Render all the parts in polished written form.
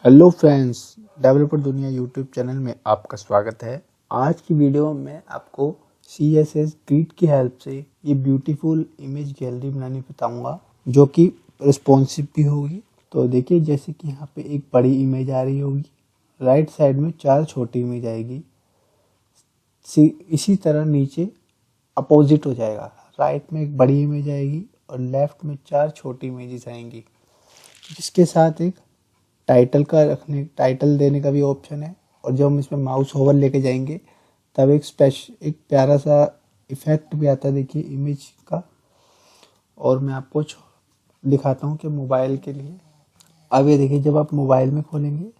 Hello friends, developer दुनिया YouTube channel में आपका स्वागत है। आज की वीडियो में आपको CSS ग्रिड की हेल्प से ये ब्यूटीफुल इमेज गैलरी बनानी बताऊंगा, जो कि रिस्पॉन्सिव भी होगी। तो देखिए, जैसे कि यहाँ पे एक बड़ी इमेज आ रही होगी, राइट साइड में 4 छोटी इमेज आएगी। इसी तरह नीचे अपोजिट हो जाएगा, राइट में एक बड़ी इमेज आएगी और लेफ्ट में 4 छोटी इमेजेस आएंगी, जिसके साथ एक टाइटल देने का भी ऑप्शन है। और जब हम इसमें माउस ओवर लेके जाएंगे तब एक प्यारा सा इफेक्ट भी आता है, देखिए इमेज का। और मैं आपको दिखाता हूँ कि मोबाइल के लिए, अब ये देखिए, जब आप मोबाइल में खोलेंगे,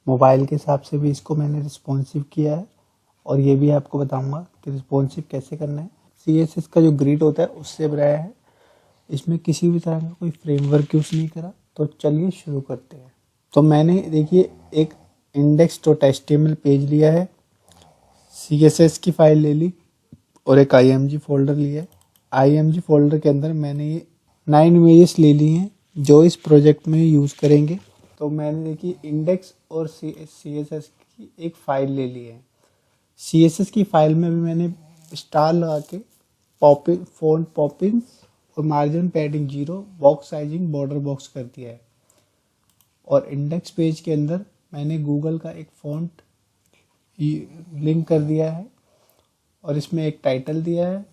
मोबाइल के हिसाब से भी इसको मैंने रिस्पॉन्सिव किया है। और ये भी आपको बताऊंगा कि रिस्पॉन्सिव कैसे करना है। CSS का जो ग्रिड होता है उससे बनाया है, इसमें किसी भी तरह का कोई फ्रेमवर्क यूज़ नहीं करा। तो चलिए शुरू करते हैं। तो मैंने देखिए एक index.html पेज लिया है, CSS की फाइल ले ली और एक img फोल्डर लिया है। img फोल्डर के अंदर मैंने ये 9 इमेजेस ले ली हैं जो इस प्रोजेक्ट में यूज़ करेंगे। तो मैंने देखिए इंडेक्स और CSS की एक फाइल ले ली है। CSS की फाइल में भी मैंने स्टार लगा के फॉन्ट पॉपिंस और margin padding 0, box sizing border box कर दिया है। और इंडेक्स पेज के अंदर मैंने गूगल का एक फॉन्ट लिंक कर दिया है और इसमें एक टाइटल दिया है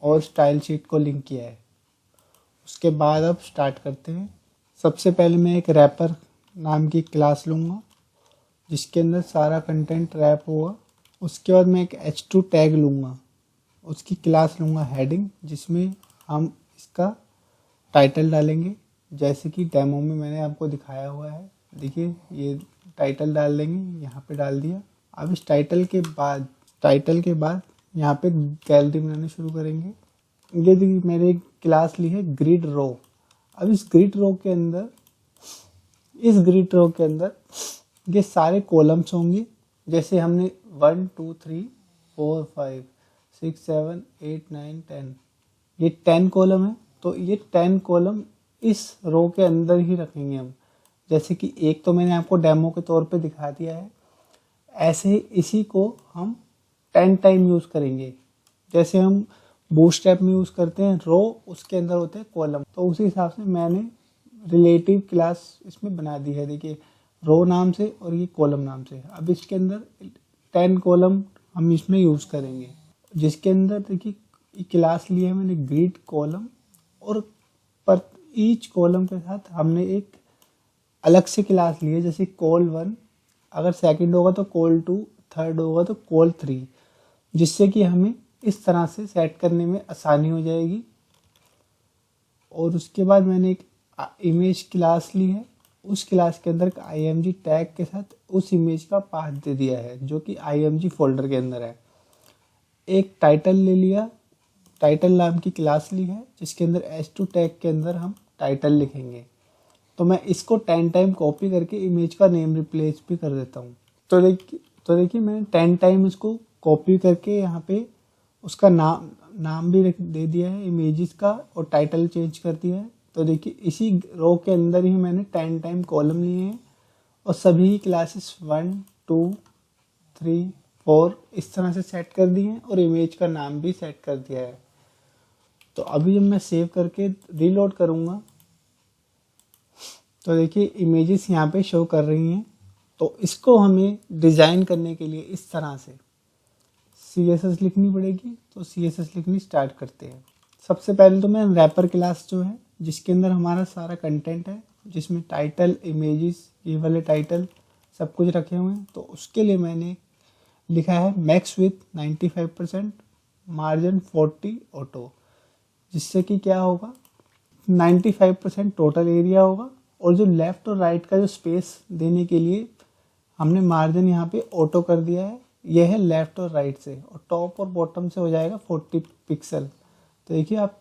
और स्टाइल शीट को लिंक किया है। उसके बाद अब स्टार्ट करते हैं। सबसे पहले मैं एक रैपर नाम की क्लास लूँगा जिसके अंदर सारा कंटेंट रैप होगा। उसके बाद मैं एक h2 टैग लूँगा, उसकी क्लास लूँगा हेडिंग, जिसमें हम इसका टाइटल डालेंगे, जैसे कि डेमो में मैंने आपको दिखाया हुआ है। देखिए, ये टाइटल डाल देंगे, यहाँ पे डाल दिया। अब इस टाइटल के बाद यहाँ पे गैलरी बनाना शुरू करेंगे। ये देखिए, मैंने एक क्लास ली है ग्रिड रो। अब इस ग्रिड रो के अंदर ये सारे कॉलम्स होंगे, जैसे हमने 1 2 3 4 5 6 7 8 9 10, ये 10 कॉलम है। तो ये 10 कॉलम इस रो के अंदर ही रखेंगे हम। जैसे कि एक तो मैंने आपको डेमो के तौर पे दिखा दिया है, ऐसे ही इसी को हम 10 टाइम यूज़ करेंगे। जैसे हम बूटस्ट्रैप में यूज़ करते हैं रो, उसके अंदर होते हैं कॉलम। तो उसी हिसाब से मैंने रिलेटिव क्लास इसमें बना दी है, देखिए, रो नाम से और ये कॉलम नाम से। अब इसके अंदर 10 कॉलम हम इसमें यूज़ करेंगे, जिसके अंदर देखिए क्लास ली है मैंने ग्रिड कॉलम, और पर ईच कॉलम के साथ हमने एक अलग से क्लास ली है। जैसे कॉल 1, अगर सेकंड होगा तो कॉल 2, थर्ड होगा तो कॉल 3, जिससे कि हमें इस तरह से सेट करने में आसानी हो जाएगी। और उसके बाद मैंने एक इमेज क्लास ली है, उस क्लास के अंदर img टैग के साथ उस इमेज का पाथ दे दिया है, जो कि img फोल्डर के अंदर है। एक टाइटल ले लिया, टाइटल नाम की क्लास ली है, जिसके अंदर h2 टैग के अंदर हम टाइटल लिखेंगे। तो मैं इसको 10 टाइम कॉपी करके इमेज का नेम रिप्लेस भी कर देता हूँ। तो देखिए मैंने 10 टाइम इसको कॉपी करके यहाँ पे उसका नाम भी दे दिया है इमेजेस का, और टाइटल चेंज कर दिया है। तो देखिए, इसी रो के अंदर ही मैंने 10 टाइम कॉलम लिए हैं और सभी क्लासेस 1 2 3 4 इस तरह से सेट कर दिए हैं, और इमेज का नाम भी सेट कर दिया है। तो अभी जब मैं सेव करके रीलोड करूँगा तो देखिए इमेजेस यहाँ पे शो कर रही हैं। तो इसको हमें डिज़ाइन करने के लिए इस तरह से CSS लिखनी पड़ेगी। तो CSS लिखनी स्टार्ट करते हैं। सबसे पहले तो मैं रैपर क्लास जो है, जिसके अंदर हमारा सारा कंटेंट है, जिसमें टाइटल, इमेजेस, ये वाले टाइटल सब कुछ रखे हुए हैं। तो उसके लिए मैंने लिखा है मैक्स विथ 95%, मार्जिन 40 ऑटो, जिससे कि क्या होगा, 95% टोटल एरिया होगा। और जो लेफ़्ट और राइट का जो स्पेस देने के लिए हमने मार्जिन यहाँ पे ऑटो कर दिया है, यह है लेफ़्ट और राइट से, और टॉप और बॉटम से हो जाएगा 40 पिक्सल। तो देखिए, आप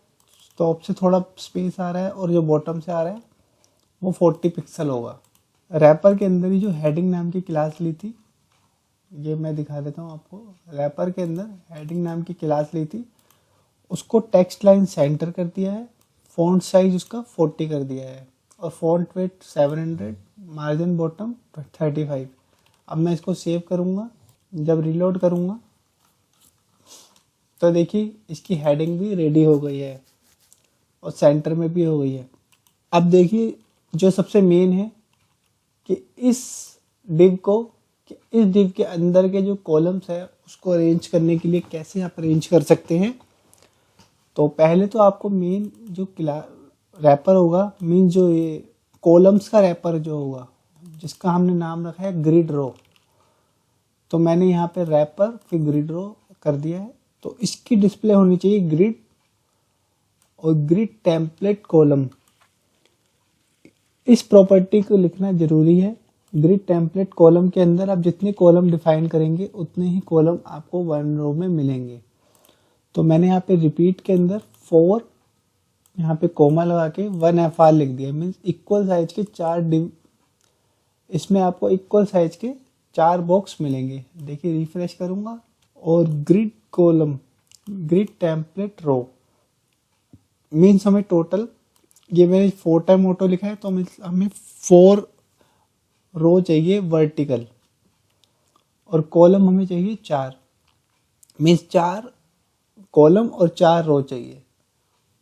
टॉप से थोड़ा स्पेस आ रहा है और जो बॉटम से आ रहा है वो 40 पिक्सल होगा। रैपर के अंदर ही जो हेडिंग नाम की क्लास ली थी, ये मैं दिखा देता हूँ आपको। रैपर के अंदर हेडिंग नाम की क्लास ली थी, उसको टेक्स्ट लाइन सेंटर कर दिया है, फ़ॉन्ट साइज उसका 40 कर दिया है, और फ़ॉन्ट वेट 700, मार्जिन बॉटम 35। अब मैं इसको सेव करूँगा। जब रिलोड करूँगा तो देखिए इसकी हेडिंग भी रेडी हो गई है और सेंटर में भी हो गई है। अब देखिए जो सबसे मेन है कि इस डिव के अंदर के जो कॉलम्स है उसको अरेंज करने के लिए कैसे आप अरेंज कर सकते हैं। तो पहले तो आपको मेन जो रैपर होगा, मीन जो ये कॉलम्स का रैपर जो होगा जिसका हमने नाम रखा है ग्रिड रो, तो मैंने यहाँ पे रैपर फिर ग्रिड रो कर दिया है। तो इसकी डिस्प्ले होनी चाहिए ग्रिड और ग्रिड टेम्पलेट कॉलम। इस प्रॉपर्टी को लिखना जरूरी है। ग्रिड टेम्पलेट कॉलम के अंदर आप जितने कॉलम डिफाइन करेंगे उतने ही कॉलम आपको वन रो में मिलेंगे। तो मैंने यहाँ पे रिपीट के अंदर 4 यहाँ पे कोमा लगा के 1FR लिख दिया, मीन्स इक्वल साइज के 4 डिव, इसमें आपको इक्वल साइज के 4 बॉक्स मिलेंगे। देखिए रिफ्रेश करूँगा और ग्रिड कॉलम ग्रिड टेम्पलेट रो मीन्स हमें टोटल, ये मैंने 4 टाइम ऑटो लिखा है तो हमें 4 रो चाहिए वर्टिकल और कॉलम हमें चाहिए 4, मीन्स 4 कॉलम और 4 रो चाहिए।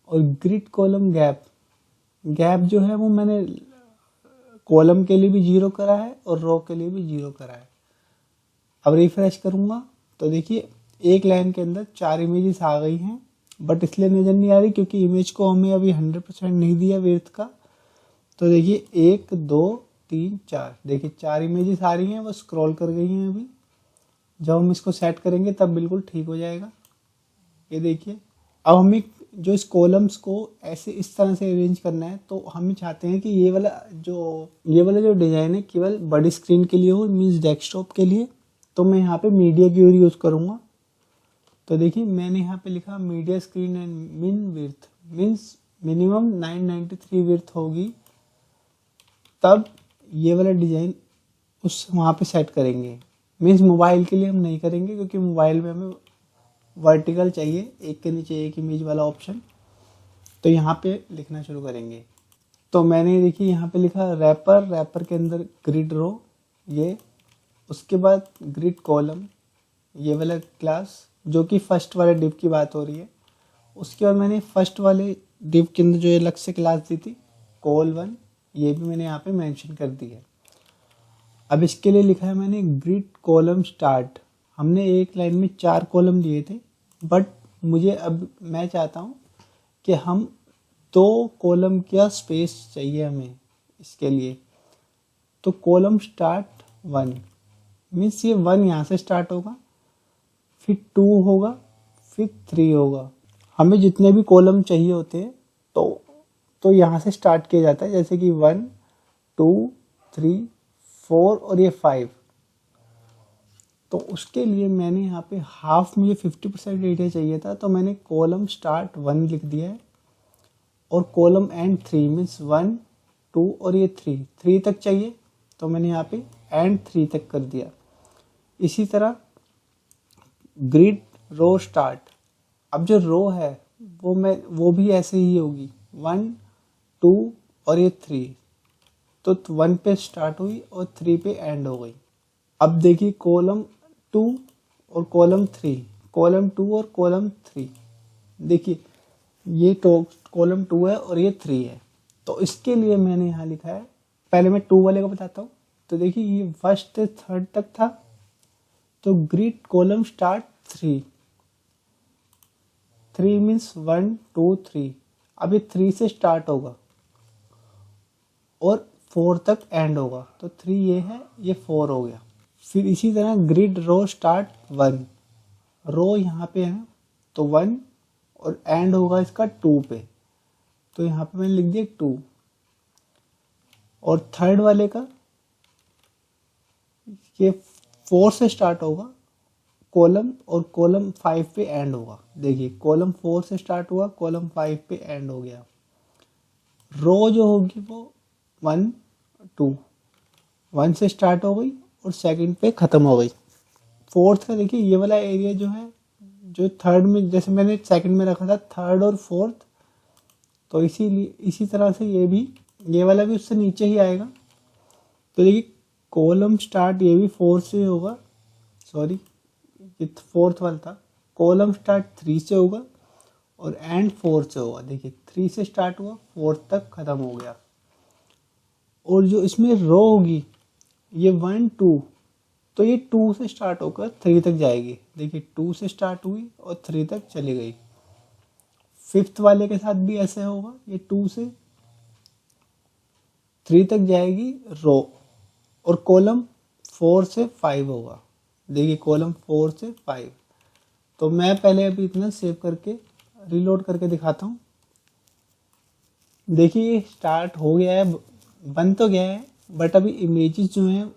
और ग्रिड कॉलम गैप जो है वो मैंने कॉलम के लिए भी 0 करा है और रो के लिए भी 0 करा है। अब रिफ्रेश करूँगा तो देखिए एक लाइन के अंदर 4 इमेजेस आ गई हैं, बट इसलिए नज़र नहीं आ रही क्योंकि इमेज को हमें अभी 100% नहीं दिया विड्थ का। तो देखिए 1 2 3 4, देखिए 4 इमेजेस आ रही हैं, वो स्क्रॉल कर गई हैं अभी। जब हम इसको सेट करेंगे तब बिल्कुल ठीक हो जाएगा। ये देखिए अब हमें जो इस कॉलम्स को ऐसे इस तरह से अरेंज करना है, तो हम चाहते हैं कि ये वाला जो डिज़ाइन है केवल बड़ी स्क्रीन के लिए हो, मीन्स डेस्कटॉप के लिए। तो मैं यहाँ पे मीडिया की ओर यूज़ करूँगा। तो देखिए मैंने यहाँ पे लिखा मीडिया स्क्रीन एंड मिन विड्थ, मीन्स मिनिमम 993 विड्थ होगी, तब ये वाला डिज़ाइन उस वहाँ पे सेट करेंगे। मीन्स मोबाइल के लिए हम नहीं करेंगे क्योंकि मोबाइल में हमें वर्टिकल चाहिए, एक के नीचे एक इमेज वाला ऑप्शन। तो यहाँ पे लिखना शुरू करेंगे। तो मैंने देखिए यहाँ पे लिखा रैपर के अंदर ग्रिड रो, ये उसके बाद ग्रिड कॉलम, ये वाला क्लास जो कि फर्स्ट वाले डिव की बात हो रही है। उसके बाद मैंने फर्स्ट वाले डिव के अंदर जो अलग से क्लास दी थी col1, ये भी मैंने यहाँ पे मेंशन कर दी है। अब इसके लिए लिखा है मैंने ग्रिड कॉलम स्टार्ट। हमने एक लाइन में 4 कॉलम दिए थे, बट मैं चाहता हूँ कि हम 2 कॉलम का स्पेस चाहिए हमें इसके लिए। तो कॉलम स्टार्ट 1, मीन्स ये 1 यहाँ से स्टार्ट होगा, फिर 2 होगा, फिर 3 होगा। हमें जितने भी कॉलम चाहिए होते हैं तो यहाँ से स्टार्ट किया जाता है, जैसे कि 1 2 3 4 और ये 5। तो उसके लिए मैंने यहाँ पे हाफ, मुझे 50% एरिया चाहिए था, तो मैंने कॉलम स्टार्ट 1 लिख दिया है और कॉलम एंड 3, मीन्स 1 2 और ये 3 तक चाहिए, तो मैंने यहाँ पे एंड 3 तक कर दिया। इसी तरह ग्रिड रो स्टार्ट, अब जो रो है वो भी ऐसे ही होगी, 1 2 और ये 3, तो 1 पे स्टार्ट हुई और 3 पे एंड हो गई। अब देखिए कॉलम 2 और कॉलम 3, कॉलम 2 और कॉलम 3, देखिए ये तो कॉलम 2 है और ये 3 है। तो इसके लिए मैंने यहाँ लिखा है, पहले मैं 2 वाले को बताता हूँ। तो देखिए ये फर्स्ट से थर्ड तक था, तो ग्रिड कॉलम स्टार्ट 3 मीन्स 1 2 3। अब ये 3 से स्टार्ट होगा और 4 तक एंड होगा, तो 3 ये है, ये 4 हो गया। फिर इसी तरह ग्रिड रो स्टार्ट 1, रो यहाँ पे है तो 1 और एंड होगा इसका 2 पे, तो यहाँ पे मैंने लिख दिया 2। और थर्ड वाले का ये 4 से स्टार्ट होगा कॉलम और कॉलम 5 पे एंड होगा। देखिए कॉलम 4 से स्टार्ट हुआ, कॉलम 5 पे एंड हो गया। रो जो होगी वो 1 2, 1 से स्टार्ट हो गई और सेकंड पे ख़त्म हो गई। फोर्थ का देखिए ये वाला एरिया जो है, जो थर्ड में, जैसे मैंने सेकंड में रखा था थर्ड और फोर्थ, तो इसी तरह से ये वाला भी उससे नीचे ही आएगा। तो देखिए कॉलम स्टार्ट ये भी 4 से होगा, सॉरी ये फोर्थ वाला था, कॉलम स्टार्ट 3 से होगा और एंड 4 से होगा। देखिए 3 से स्टार्ट हुआ 4 तक खत्म हो गया। और जो इसमें रो होगी ये 1 2, तो ये 2 से स्टार्ट होकर 3 तक जाएगी। देखिए 2 से स्टार्ट हुई और 3 तक चली गई। फिफ्थ वाले के साथ भी ऐसे होगा, ये 2 से 3 तक जाएगी रो, और कॉलम 4 से 5 होगा। देखिए कॉलम 4 से 5। तो मैं पहले अभी इतना सेव करके रीलोड करके दिखाता हूँ। देखिए ये स्टार्ट हो गया है, बन तो गया है, बट अभी इमेजेस जो हैं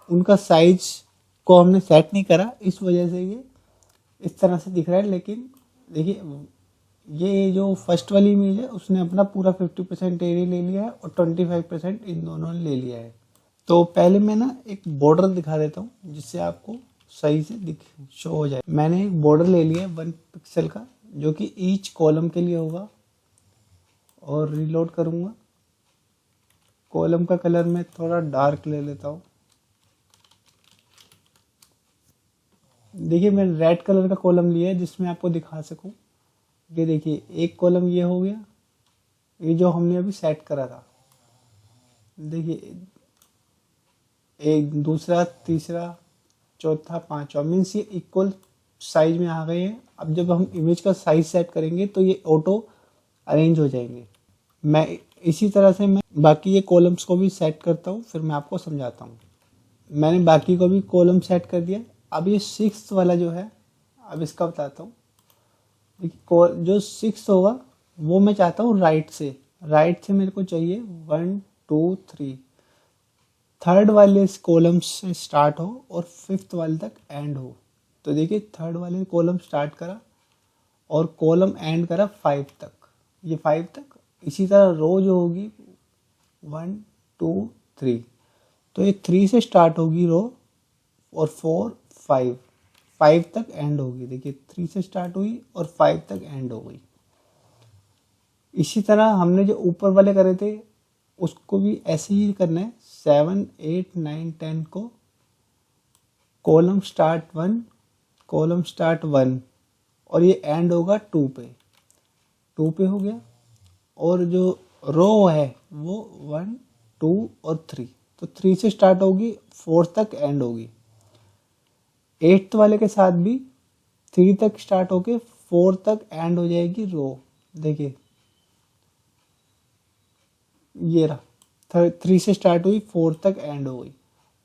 उनका साइज को हमने सेट नहीं करा, इस वजह से ये इस तरह से दिख रहा है। लेकिन देखिए ये जो फर्स्ट वाली इमेज है उसने अपना पूरा 50% एरिया ले लिया है और 25% इन दोनों ने ले लिया है। तो पहले मैं ना एक बॉर्डर दिखा देता हूँ जिससे आपको सही से दिख शो हो जाए। मैंने एक बॉर्डर ले लिया है 1 पिक्सल का, जो कि ईच कॉलम के लिए होगा, और रीलोड करूँगा। कॉलम का कलर मैं थोड़ा डार्क ले लेता हूँ। देखिए मैंने रेड कलर का कॉलम लिया है जिसमें आपको दिखा सकूँ। ये देखिए एक कॉलम ये हो गया, ये जो हमने अभी सेट करा था। देखिए एक, दूसरा, तीसरा, चौथा, पांचवा, मीन्स ये इक्वल साइज में आ गए हैं। अब जब हम इमेज का साइज सेट करेंगे तो ये ऑटो अरेंज हो जाएंगे। मैं इसी तरह से मैं बाकी ये कॉलम्स को भी सेट करता हूँ, फिर मैं आपको समझाता हूँ। मैंने बाकी को भी कॉलम सेट कर दिया। अब ये 6th वाला जो है, अब इसका बताता हूँ। देखिए जो 6 होगा वो मैं चाहता हूँ राइट से मेरे को चाहिए 1 2 3, थर्ड वाले इस कॉलम से स्टार्ट हो और 5th वाले तक एंड हो। तो देखिए थर्ड वाले कॉलम स्टार्ट करा और कॉलम एंड करा 5 तक, ये 5 तक। इसी तरह रो जो होगी 1 2 3, तो ये 3 से स्टार्ट होगी रो और 4 5 तक एंड होगी। देखिए 3 से स्टार्ट हुई और 5 तक एंड हो गई। इसी तरह हमने जो ऊपर वाले करे थे उसको भी ऐसे ही करना है। 7 8 9 10 को कॉलम स्टार्ट 1 और ये एंड होगा 2 पे हो गया। और जो रो है वो 1 2 और 3, तो 3 से स्टार्ट होगी 4 तक एंड होगी। 8th वाले के साथ भी 3 तक स्टार्ट होके 4 तक एंड हो जाएगी रो। देखिए ये रहा, 3 से स्टार्ट हुई 4 तक एंड हो गई।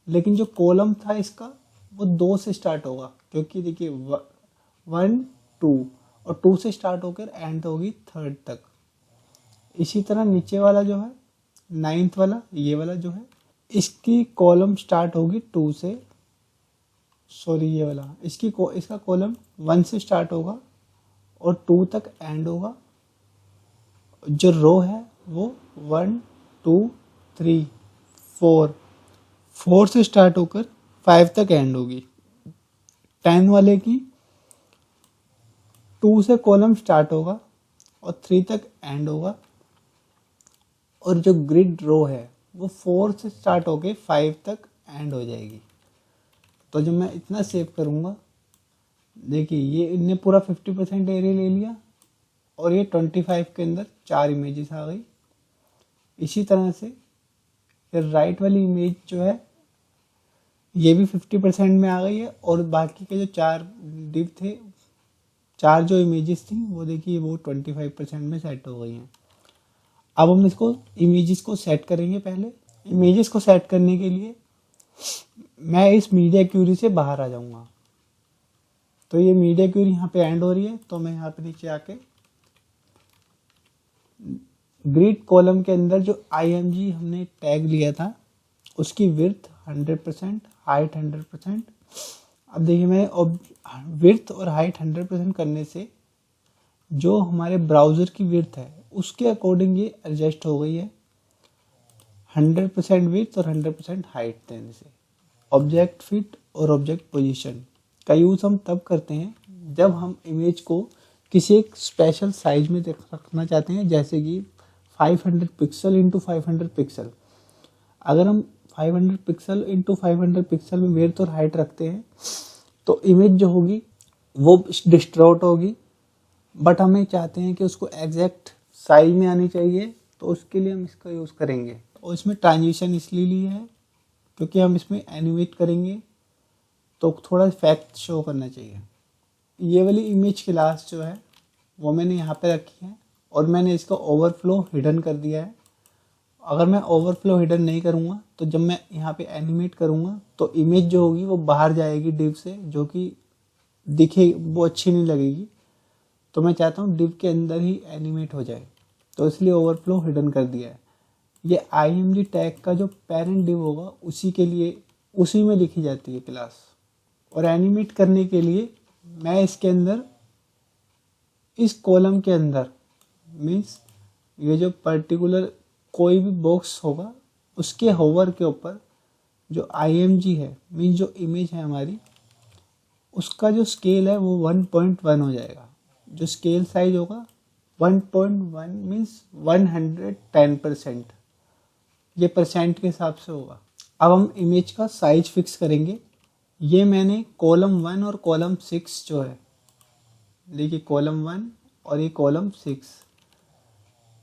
लेकिन जो कॉलम था इसका वो 2 से स्टार्ट होगा, क्योंकि देखिए 1 2 और 2 से स्टार्ट होकर एंड होगी 3rd तक। इसी तरह नीचे वाला जो है 9th वाला, ये वाला जो है, इसकी कॉलम स्टार्ट होगी 2 से, सॉरी ये वाला, इसका कॉलम 1 से स्टार्ट होगा और 2 तक एंड होगा। जो रो है वो 1 2 3 4 से स्टार्ट होकर 5 तक एंड होगी। 10 वाले की 2 से कॉलम स्टार्ट होगा और 3 तक एंड होगा। और जो ग्रिड रो है वो 4 से स्टार्ट होके 5 तक एंड हो जाएगी। तो जब मैं इतना सेव करूँगा, देखिए ये इनने पूरा 50% एरिया ले लिया और ये 25 के अंदर 4 इमेजेस आ गई। इसी तरह से फिर राइट वाली इमेज जो है ये भी 50% में आ गई है, और बाकी के जो 4 डिव थे, 4 जो इमेजेस थी वो देखिए वो 25% में सेट हो गई हैं। अब हम इसको इमेजेस को सेट करेंगे। पहले इमेजेस को सेट करने के लिए मैं इस मीडिया क्यूरी से बाहर आ जाऊंगा। तो ये मीडिया क्यूरी यहाँ पे एंड हो रही है, तो मैं यहाँ पे नीचे आके ग्रिड कॉलम के अंदर जो IMG हमने टैग लिया था उसकी विड्थ 100%, हाइट 100%। अब देखिए मैं विड्थ और हाइट 100% करने से जो हमारे ब्राउज़र की विड्थ है उसके अकॉर्डिंग ये एडजस्ट हो गई है। 100% विड्थ और 100% हाइट देने से ऑब्जेक्ट फिट और ऑब्जेक्ट पोजीशन का यूज़ हम तब करते हैं जब हम इमेज को किसी एक स्पेशल साइज में रखना चाहते हैं, जैसे कि 500 पिक्सल इंटू 500 पिक्सल। अगर हम 500 पिक्सल इंटू 500 पिक्सल में विड्थ और हाइट रखते हैं तो इमेज जो होगी वो डिस्टॉर्ट होगी, बट हमें चाहते हैं कि उसको एग्जैक्ट साइज में आनी चाहिए, तो उसके लिए हम इसका यूज़ करेंगे। और इसमें ट्रांजिशन इसलिए लिया है क्योंकि हम इसमें एनिमेट करेंगे तो थोड़ा इफेक्ट शो करना चाहिए। ये वाली इमेज क्लास जो है वो मैंने यहाँ पे रखी है और मैंने इसका ओवरफ्लो हिडन कर दिया है। अगर मैं ओवरफ्लो हिडन नहीं करूँगा तो जब मैं यहाँ पे एनिमेट करूँगा तो इमेज जो होगी वो बाहर जाएगी डिव से, जो कि दिखे वो अच्छी नहीं लगेगी। तो मैं चाहता हूँ डिव के अंदर ही एनिमेट हो जाए, तो इसलिए ओवरफ्लो हिडन कर दिया है। ये img टैग का जो पेरेंट डिव होगा उसी के लिए उसी में लिखी जाती है क्लास। और एनिमेट करने के लिए मैं इसके अंदर इस कॉलम के अंदर मीन्स ये जो पर्टिकुलर कोई भी बॉक्स होगा उसके होवर के ऊपर जो img है मीन्स जो इमेज है हमारी उसका जो स्केल है वो 1.1 हो जाएगा। जो स्केल साइज होगा 1.1 मीन्स 110%, ये परसेंट के हिसाब से होगा। अब हम इमेज का साइज फिक्स करेंगे। ये मैंने कॉलम 1 और कॉलम 6 जो है, देखिए कॉलम 1 और ये कॉलम 6,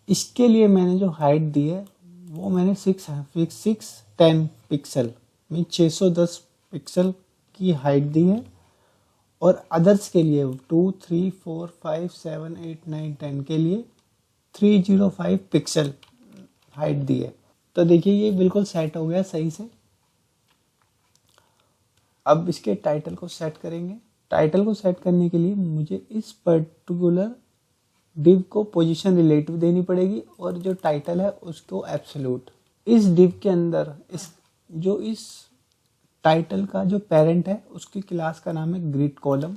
इसके लिए मैंने जो हाइट दी है वो मैंने 610 पिक्सल मीन 610 पिक्सल की हाइट दी है। और अदर्स के लिए 2, 3, 4, 5, 7, 8, 9, 10 के लिए 305 पिक्सल हाइट दी है। तो देखिए ये बिल्कुल सेट हो गया सही से। अब इसके टाइटल को सेट करेंगे। टाइटल को सेट करने के लिए मुझे इस पर्टिकुलर डिव को पोजीशन रिलेटिव देनी पड़ेगी और जो टाइटल है उसको एब्सोल्यूट। इस डिव के अंदर इस टाइटल का जो पेरेंट है उसकी क्लास का नाम है ग्रिड कॉलम,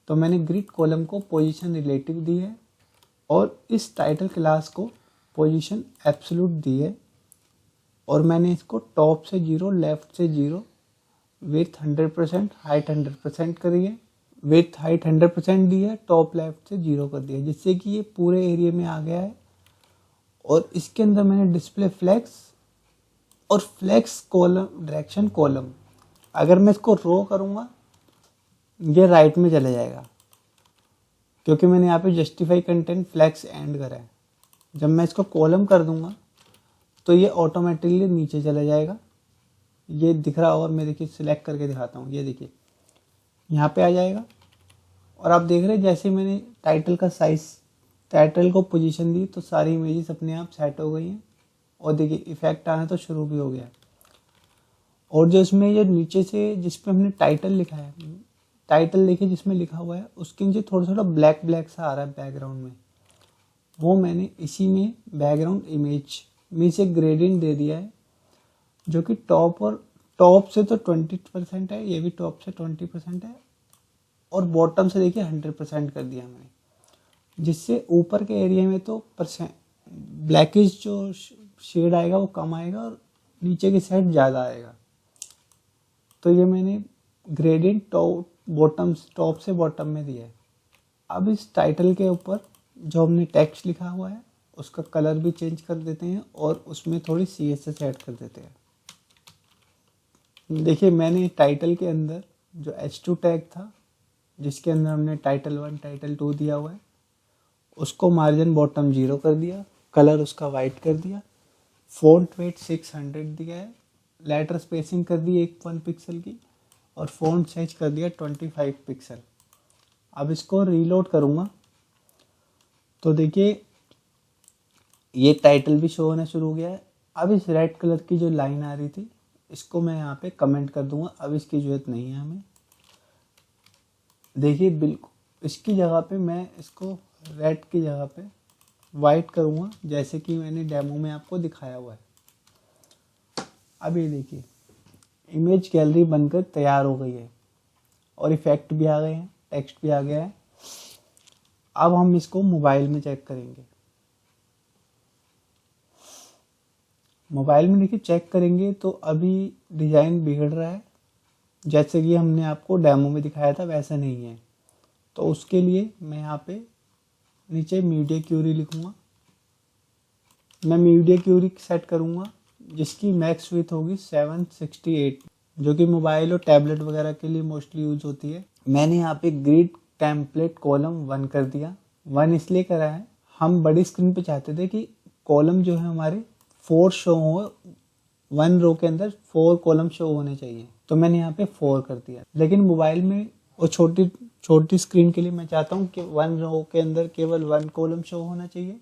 तो मैंने ग्रिड कॉलम को पोजीशन रिलेटिव दी है और इस टाइटल क्लास को पोजीशन एब्सोल्यूट दी है। और मैंने इसको टॉप से 0, लेफ्ट से 0, विड्थ 100%, हाइट 100% करी है। विड्थ हाइट 100% दी है, टॉप लेफ्ट से 0 कर दिया, जिससे कि ये पूरे एरिया में आ गया है। और इसके अंदर मैंने डिस्प्ले फ्लेक्स और फ्लेक्स कॉलम डायरेक्शन कॉलम, अगर मैं इसको रो करूँगा ये राइट में चले जाएगा क्योंकि मैंने यहाँ पे जस्टिफाई कंटेंट फ्लेक्स एंड करा है। जब मैं इसको कॉलम कर दूंगा तो ये ऑटोमेटिकली नीचे चला जाएगा। ये दिख रहा होगा, मैं देखिए सिलेक्ट करके दिखाता हूँ, ये देखिए यहाँ पे आ जाएगा। और आप देख रहे हैं जैसे मैंने टाइटल का साइज, टाइटल को पोजीशन दी तो सारी इमेजेस अपने आप सेट हो गई हैं। और देखिए इफेक्ट आना तो शुरू भी हो गया। और जो इसमें ये नीचे से जिस पे हमने टाइटल लिखा है, टाइटल देखिए जिसमें लिखा हुआ है उसके नीचे थोड़ा थोड़ा ब्लैक ब्लैक सा आ रहा है बैकग्राउंड में, वो मैंने इसी में बैकग्राउंड इमेज में से ग्रेडियंट दे दिया है, जो कि टॉप से तो 20% है, ये भी टॉप से 20% है और बॉटम से देखिए 100% कर दिया मैंने, जिससे ऊपर के एरिया में तो ब्लैकिश जो शेड आएगा वो कम आएगा और नीचे की साइड ज़्यादा आएगा। तो ये मैंने ग्रेडियंट टॉप से बॉटम में दिया है। अब इस टाइटल के ऊपर जो हमने टेक्स्ट लिखा हुआ है उसका कलर भी चेंज कर देते हैं और उसमें थोड़ी CSS ऐड कर देते हैं। देखिए मैंने टाइटल के अंदर जो H2 टैग था जिसके अंदर हमने टाइटल 1 टाइटल 2 दिया हुआ है उसको मार्जिन बॉटम 0 कर दिया, कलर उसका वाइट कर दिया, फ़ॉन्ट वेट 600 दिया है, लेटर स्पेसिंग कर दी 1 पिक्सल की और फ़ॉन्ट साइज कर दिया 25 पिक्सल। अब इसको रीलोड करूँगा तो देखिए ये टाइटल भी शो होना शुरू हो गया है। अब इस रेड कलर की जो लाइन आ रही थी इसको मैं यहाँ पे कमेंट कर दूंगा, अब इसकी ज़रूरत नहीं है हमें। देखिए बिल्कुल इसकी जगह पे मैं इसको रेड की जगह पे वाइट करूँगा जैसे कि मैंने डेमो में आपको दिखाया हुआ है। अब ये देखिए इमेज गैलरी बनकर तैयार हो गई है और इफ़ेक्ट भी आ गए हैं, टेक्स्ट भी आ गया है। अब हम इसको मोबाइल में चेक करेंगे। मोबाइल में देखिए चेक करेंगे तो अभी डिज़ाइन बिगड़ रहा है, जैसे कि हमने आपको डेमो में दिखाया था वैसा नहीं है। तो उसके लिए मैं यहाँ पे नीचे मीडिया क्यूरी लिखूँगा। मैं मीडिया क्यूरी सेट करूँगा जिसकी मैक्स विड्थ होगी 768, जो कि मोबाइल और टैबलेट वगैरह के लिए मोस्टली यूज होती है। मैंने यहाँ पे ग्रिड टेम्पलेट कॉलम 1 कर दिया। 1 इसलिए करा है, हम बड़ी स्क्रीन पे चाहते थे कि कॉलम जो है हमारे 4 शो हो, 1 रो के अंदर 4 कॉलम शो होने चाहिए, तो मैंने यहाँ पे 4 कर दिया। लेकिन मोबाइल में और छोटी स्क्रीन के लिए मैं चाहता हूँ कि 1 रो के अंदर केवल 1 कॉलम शो होना चाहिए,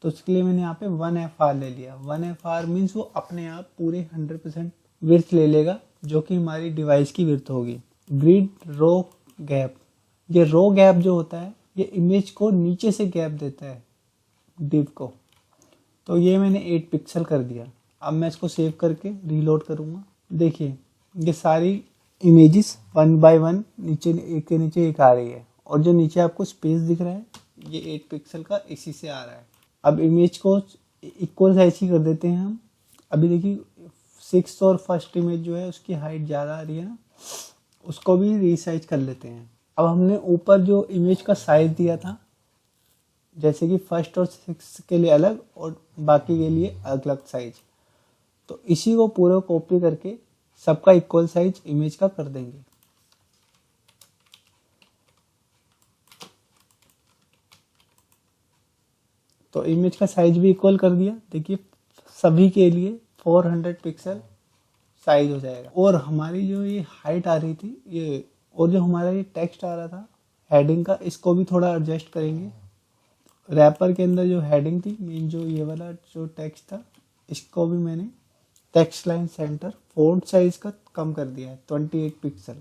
तो उसके लिए मैंने यहाँ पे 1FR ले लिया। 1FR मीन्स वो अपने आप पूरे 100% विड्थ ले लेगा, जो कि हमारी डिवाइस की विड्थ होगी। ग्रिड रो गैप, ये रो गैप जो होता है ये इमेज को नीचे से गैप देता है डिव को, तो ये मैंने 8 पिक्सल कर दिया। अब मैं इसको सेव करके रीलोड करूँगा। देखिए ये सारी इमेजेस 1 बाय 1 नीचे एक के नीचे एक आ रही है, और जो नीचे आपको स्पेस दिख रहा है ये 8 पिक्सल का इसी से आ रहा है। अब इमेज को इक्वल साइज की कर देते हैं हम। अभी देखिए 6th और फर्स्ट इमेज जो है उसकी हाइट ज़्यादा आ रही है ना, उसको भी रीसाइज कर लेते हैं। अब हमने ऊपर जो इमेज का साइज दिया था, जैसे कि फर्स्ट और 6th के लिए अलग और बाकी के लिए अलग साइज, तो इसी को पूरा कॉपी करके सबका इक्वल साइज इमेज का कर देंगे। तो इमेज का साइज भी इक्वल कर दिया। देखिए सभी के लिए 400 पिक्सल साइज हो जाएगा। और हमारी जो ये हाइट आ रही थी ये, और जो हमारा ये टेक्स्ट आ रहा था हेडिंग का, इसको भी थोड़ा एडजस्ट करेंगे। रैपर के अंदर जो हेडिंग थी मेन, जो ये वाला जो टेक्स्ट था, इसको भी मैंने text line centre font size का कम कर दिया है 28 पिक्सल,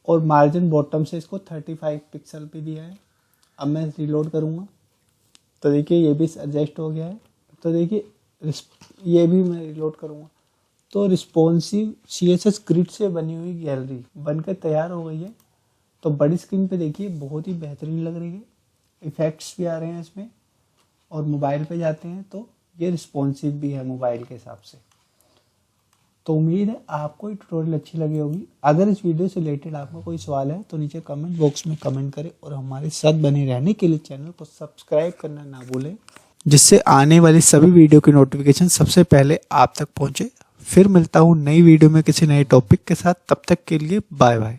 और मार्जिन बॉटम से इसको 35 पिक्सल पे दिया है। अब मैं रीलोड करूँगा तो देखिए ये भी एडजस्ट हो गया है। तो देखिए ये भी मैं रीलोड करूँगा तो रिस्पॉन्सिव CSS ग्रिड से बनी हुई गैलरी बनकर तैयार हो गई है। तो बड़ी स्क्रीन पे देखिए बहुत ही बेहतरीन लग रही है, इफ़ेक्ट्स भी आ रहे हैं इसमें, और मोबाइल पे जाते हैं तो ये रिस्पॉन्सिव भी है मोबाइल के हिसाब से। तो उम्मीद है आपको ये ट्यूटोरियल अच्छी लगी होगी। अगर इस वीडियो से रिलेटेड आपका कोई सवाल है तो नीचे कमेंट बॉक्स में कमेंट करें, और हमारे साथ बने रहने के लिए चैनल को सब्सक्राइब करना ना भूलें, जिससे आने वाली सभी वीडियो की नोटिफिकेशन सबसे पहले आप तक पहुंचे। फिर मिलता हूं नई वीडियो में किसी नए टॉपिक के साथ, तब तक के लिए बाय बाय।